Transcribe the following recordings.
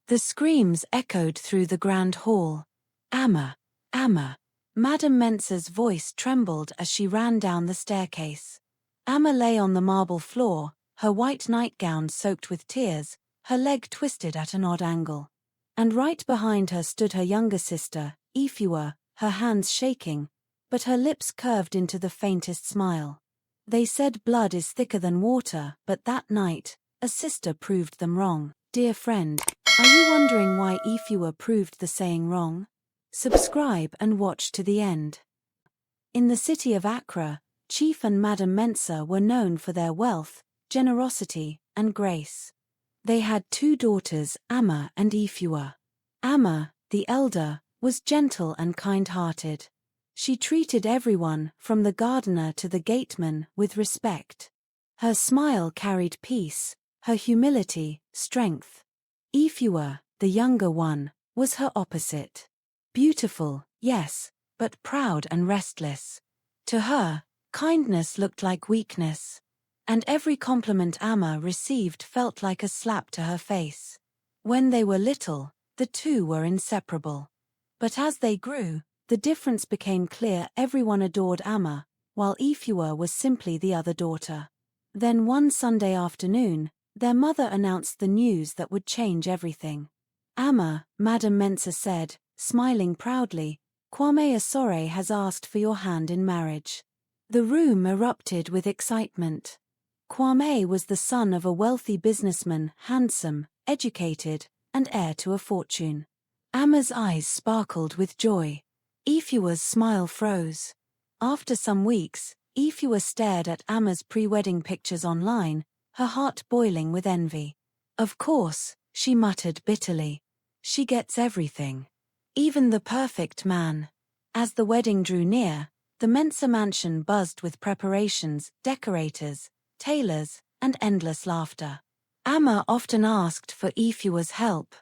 The screams echoed through the grand hall. "Amma! Amma!" Madame Mensa's voice trembled as she ran down the staircase. Amma lay on the marble floor, her white nightgown soaked with tears, her leg twisted at an odd angle. And right behind her stood her younger sister, Ifua, her hands shaking, but her lips curved into the faintest smile. They said blood is thicker than water, but that night, a sister proved them wrong. Dear friend, are you wondering why Ifua proved the saying wrong? Subscribe and watch to the end. In the city of Accra, Chief and Madame Mensa were known for their wealth, generosity, and grace. They had 2 daughters, Amma and Ifua. Amma, the elder, was gentle and kind-hearted. She treated everyone, from the gardener to the gateman, with respect. Her smile carried peace, her humility, strength. Ifua, the younger one, was her opposite. Beautiful, yes, but proud and restless. To her, kindness looked like weakness, and every compliment Amma received felt like a slap to her face. When they were little, the 2 were inseparable. But as they grew, the difference became clear. Everyone adored Amma, while Ifua was simply the other daughter. Then one Sunday afternoon, their mother announced the news that would change everything. "Amma," Madame Mensa said, smiling proudly, "Kwame Asore has asked for your hand in marriage." The room erupted with excitement. Kwame was the son of a wealthy businessman, handsome, educated, and heir to a fortune. Amma's eyes sparkled with joy. Ifua's smile froze. After some weeks, Ifua stared at Amma's pre-wedding pictures online, her heart boiling with envy. "Of course," she muttered bitterly. "She gets everything. Even the perfect man." As the wedding drew near, the Mensa mansion buzzed with preparations, decorators, tailors, and endless laughter. Amma often asked for Ifua's help.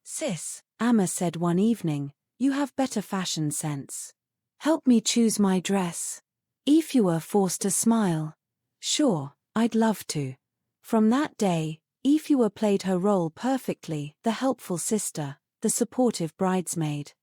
"Sis," Amma said one evening, "you have better fashion sense. Help me choose my dress." Ifua forced a smile. "Sure, I'd love to." From that day, Ifua played her role perfectly, the helpful sister, the supportive bridesmaid.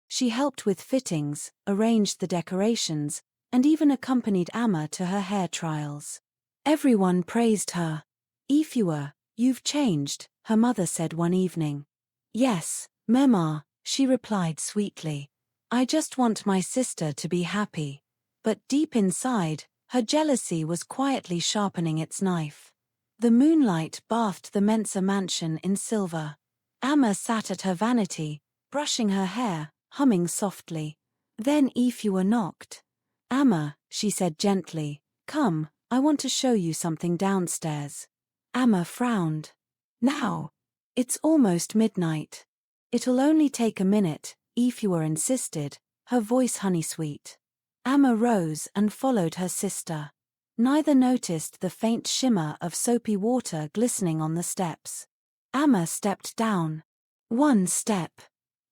She helped with fittings, arranged the decorations, and even accompanied Amma to her hair trials. Everyone praised her. "Ifua, you've changed," her mother said one evening. "Yes, Mama," she replied sweetly. "I just want my sister to be happy." But deep inside, her jealousy was quietly sharpening its knife. The moonlight bathed the Mensa mansion in silver. Amma sat at her vanity, brushing her hair, humming softly. Then Ifua knocked. "Amma," she said gently, "come, I want to show you something downstairs." Amma frowned. "Now? It's almost midnight." "It'll only take a minute," Ifua insisted, her voice honey-sweet. Amma rose and followed her sister. Neither noticed the faint shimmer of soapy water glistening on the steps. Amma stepped down. 1 step.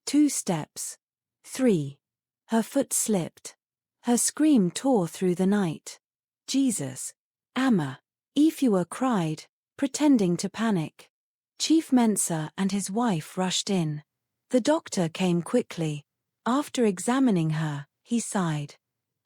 2 steps. 3. Her foot slipped. Her scream tore through the night. "Jesus! Amma!" Ifua cried, pretending to panic. Chief Mensa and his wife rushed in. The doctor came quickly. After examining her, he sighed.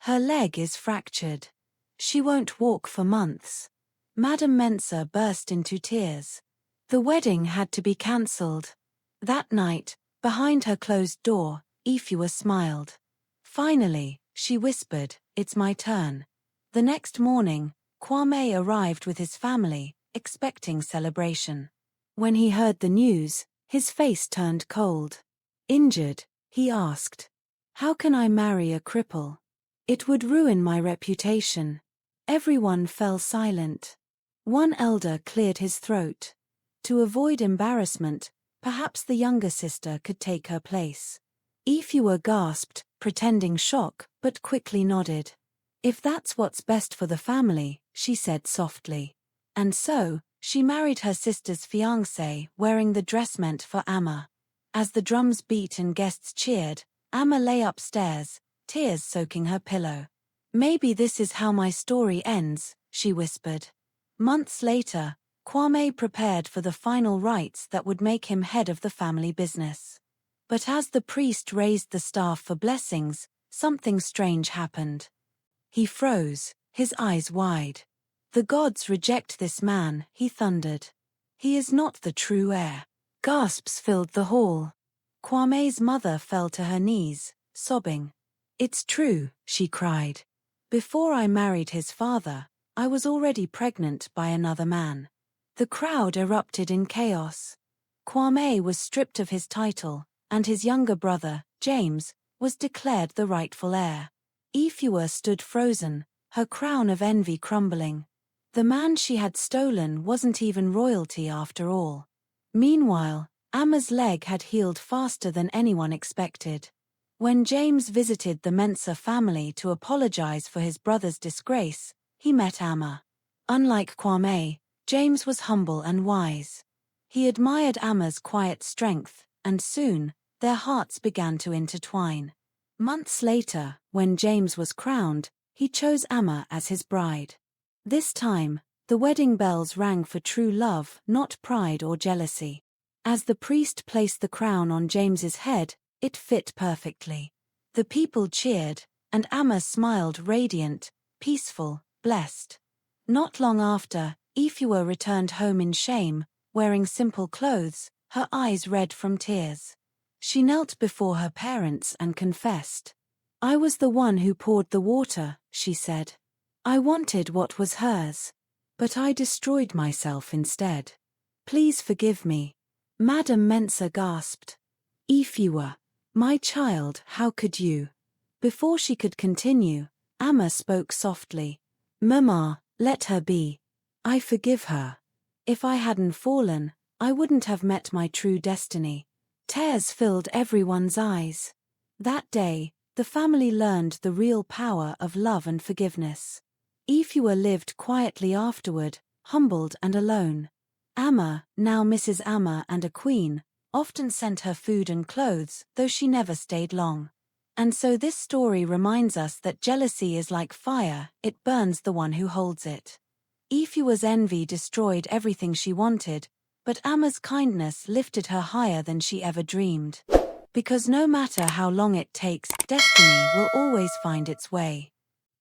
"Her leg is fractured. She won't walk for months." Madame Mensa burst into tears. The wedding had to be cancelled. That night, behind her closed door, Ifua smiled. "Finally," she whispered, "it's my turn." The next morning, Kwame arrived with his family, expecting celebration. When he heard the news, his face turned cold. "Injured?" he asked. "How can I marry a cripple? It would ruin my reputation." Everyone fell silent. One elder cleared his throat. To avoid embarrassment, perhaps the younger sister could take her place. Ifua gasped, pretending shock, but quickly nodded. "If that's what's best for the family," she said softly. And so, she married her sister's fiancé, wearing the dress meant for Amma. As the drums beat and guests cheered, Amma lay upstairs, tears soaking her pillow. "Maybe this is how my story ends," she whispered. Months later, Kwame prepared for the final rites that would make him head of the family business. But as the priest raised the staff for blessings, something strange happened. He froze, his eyes wide. "The gods reject this man," he thundered. "He is not the true heir." Gasps filled the hall. Kwame's mother fell to her knees, sobbing. "It's true," she cried. "Before I married his father, I was already pregnant by another man." The crowd erupted in chaos. Kwame was stripped of his title, and his younger brother, James, was declared the rightful heir. Ifewa stood frozen, her crown of envy crumbling. The man she had stolen wasn't even royalty after all. Meanwhile, Amma's leg had healed faster than anyone expected. When James visited the Mensah family to apologize for his brother's disgrace, he met Amma. Unlike Kwame, James was humble and wise. He admired Amma's quiet strength, and soon, their hearts began to intertwine. Months later, when James was crowned, he chose Amma as his bride. This time, the wedding bells rang for true love, not pride or jealousy. As the priest placed the crown on James's head, it fit perfectly. The people cheered, and Amma smiled radiant, peaceful, blessed. Not long after, Ifewa returned home in shame, wearing simple clothes, her eyes red from tears. She knelt before her parents and confessed. "I was the one who poured the water," she said. "I wanted what was hers. But I destroyed myself instead. Please forgive me." Madam Mensah gasped. "Ifewa, my child, how could you?" Before she could continue, Amma spoke softly. "Mama, let her be. I forgive her. If I hadn't fallen, I wouldn't have met my true destiny." Tears filled everyone's eyes. That day, the family learned the real power of love and forgiveness. Ifewa lived quietly afterward, humbled and alone. Amma, now Mrs. Amma and a queen, often sent her food and clothes, though she never stayed long. And so this story reminds us that jealousy is like fire, it burns the one who holds it. Ifewa's envy destroyed everything she wanted, but Amma's kindness lifted her higher than she ever dreamed. Because no matter how long it takes, destiny will always find its way.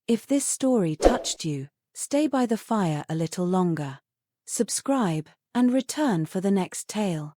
If this story touched you, stay by the fire a little longer. Subscribe, and return for the next tale.